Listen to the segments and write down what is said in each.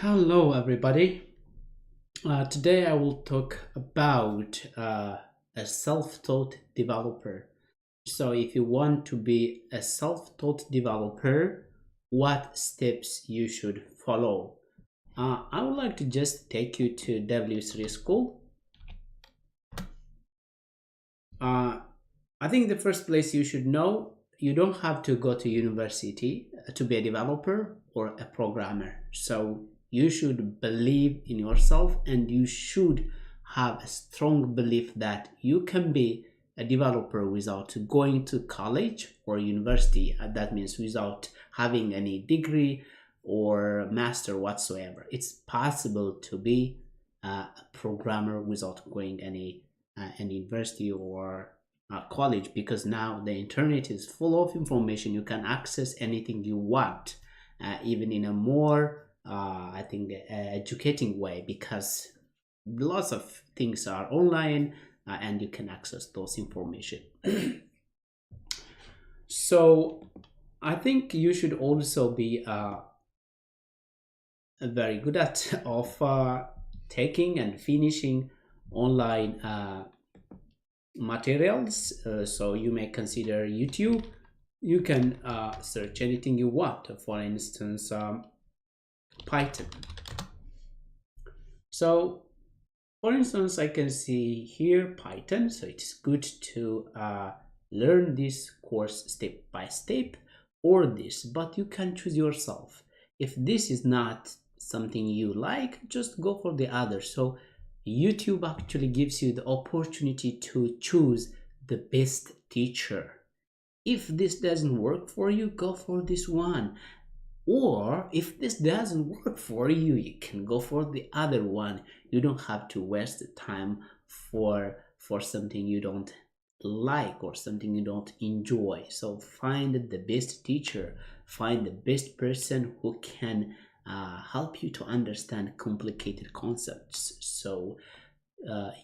Hello, everybody. Today I will talk about a self taught developer. So, if you want to be a self taught developer, what steps you should follow? I would like to just take you to W3 School. Uh, I think the first place you should know you don't have to go to university to be a developer or a programmer. So you should believe in yourself and you should have a strong belief that you can be a developer without going to college or university. That means without having any degree or master whatsoever. It's possible to be a programmer without going any university or college, because now the internet is full of information. You can access anything you want, even in a more I think educating way, because lots of things are online, and you can access those information. So I think you should also be very good at of taking and finishing online materials. So you may consider YouTube. You can search anything you want, for instance, Python. So for instance, I can see here Python, so it's good to learn this course step by step, or this, but you can choose yourself. If this is not something you like, just go for the other. So YouTube actually gives you the opportunity to choose the best teacher. If this doesn't work for you, go for this one. Or if this doesn't work for you, you can go for the other one. You don't have to waste the time for something you don't like or something you don't enjoy. So find the best teacher, find the best person who can help you to understand complicated concepts. So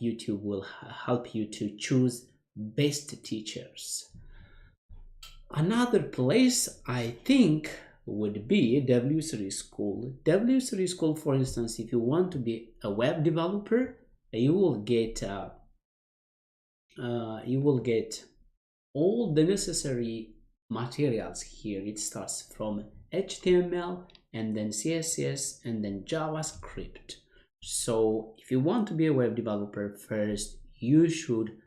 YouTube will help you to choose best teachers. Another place I think would be W3 School. W3 School, for instance, if you want to be a web developer, you will get all the necessary materials here. It starts from HTML and then CSS and then JavaScript. So if you want to be a web developer, first you should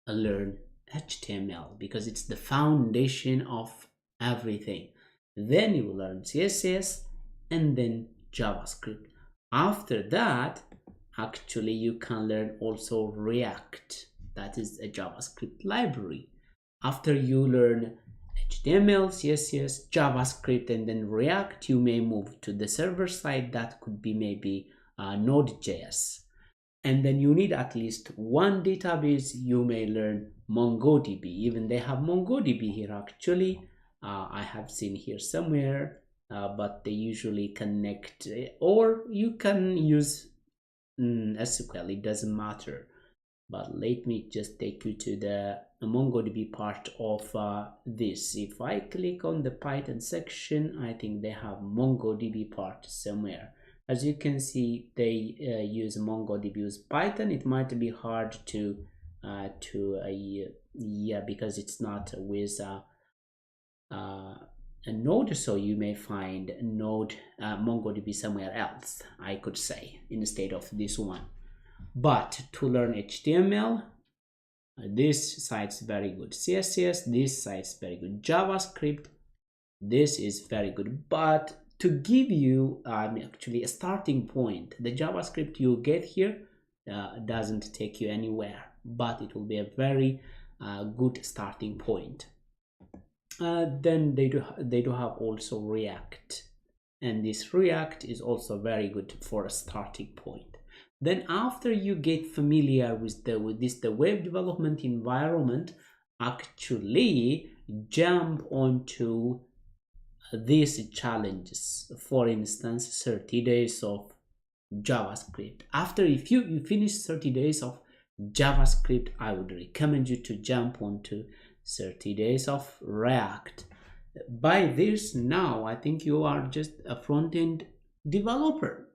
learn HTML because it's the foundation of everything. Then you will learn CSS and then JavaScript. After that, actually you can learn also React. That is a JavaScript library. After you learn HTML, CSS, JavaScript, and then React, you may move to the server side. That could be maybe Node.js. And then you need at least one database. You may learn MongoDB. Even they have MongoDB here actually. I have seen here somewhere, but they usually connect, or you can use SQL. It doesn't matter. But let me just take you to the MongoDB part of this. If I click on the Python section, I think they have MongoDB part somewhere. As you can see, they use MongoDB with Python. It might be hard to yeah, because it's not with a node, so you may find node MongoDB somewhere else, I could say, instead of this one. But to learn HTML, this site's very good. CSS, this site's very good. JavaScript, this is very good. But to give you actually a starting point, the JavaScript you get here doesn't take you anywhere, but it will be a very good starting point. Then they do have also React, and this React is also very good for a starting point. Then after you get familiar with the web development environment, actually jump onto these challenges. For instance, 30 days of JavaScript. After if you finish 30 days of JavaScript, I would recommend you to jump onto 30 days of React. By this now, I think you are just a front-end developer.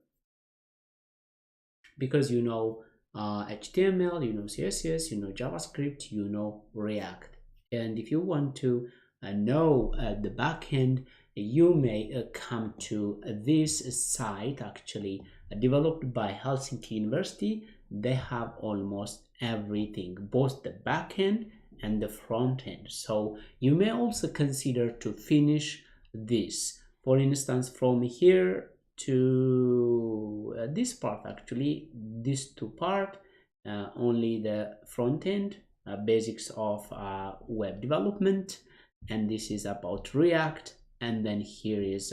because you know HTML, you know CSS, you know JavaScript, you know React. And if you want to know the backend, you may come to this site, actually developed by Helsinki University. They have almost everything, both the backend and the front end. So you may also consider to finish this. For instance, from here to this part, actually these two part, only the front end, basics of web development, and this is about React. And then here is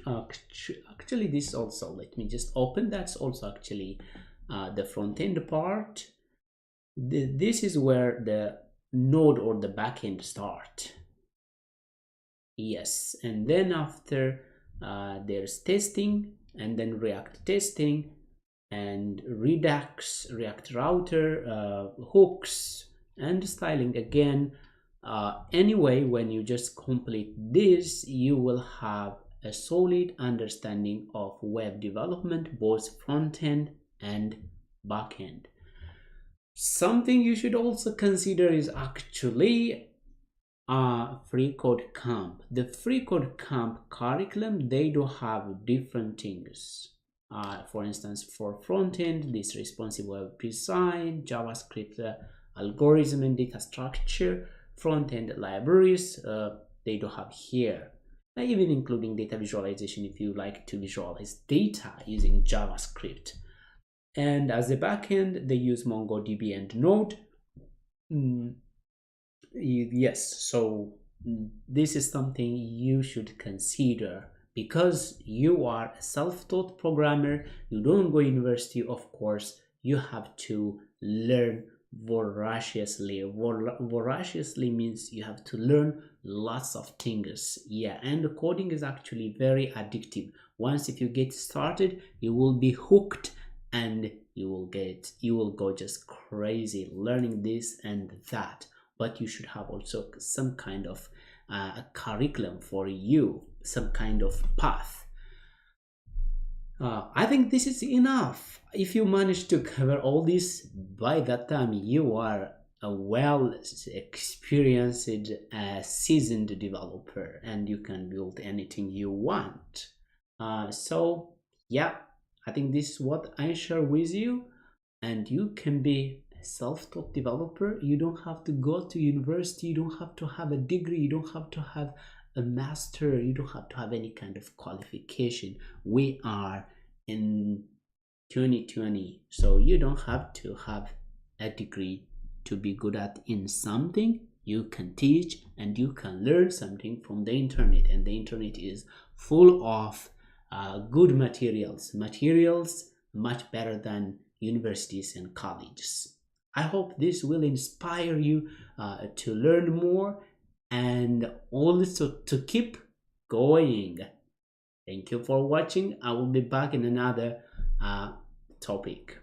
actually this also, let me just open, that's also actually the front end part. This is where the node or the backend start. Yes, and then after there's testing, and then React testing, and Redux, React router, hooks, and styling again. Anyway, when you just complete this, you will have a solid understanding of web development, both front end and back end. Something you should also consider is actually FreeCodeCamp. The FreeCodeCamp curriculum, they do have different things. For instance, for front end, this responsive web design, JavaScript algorithm and data structure, front end libraries, they do have here. Even including data visualization if you like to visualize data using JavaScript. And as a backend, they use MongoDB and Node. Yes, so this is something you should consider, because you are a self-taught programmer, you don't go university, of course, you have to learn voraciously. Voraciously means you have to learn lots of things. Yeah, and coding is actually very addictive. Once if you get started, you will be hooked, and you will go just crazy learning this and that. But you should have also some kind of a curriculum for you, some kind of path. I think this is enough. If you manage to cover all this, by that time you are a well experienced, seasoned developer, and you can build anything you want. So yeah, I think this is what I share with you, and you can be a self-taught developer. You don't have to go to university, you don't have to have a degree, you don't have to have a master, you don't have to have any kind of qualification. We are in 2020, so you don't have to have a degree to be good at in something. You can teach and you can learn something from the internet, and the internet is full of good materials much better than universities and colleges. I hope this will inspire you to learn more and also to keep going. Thank you for watching. I will be back in another topic.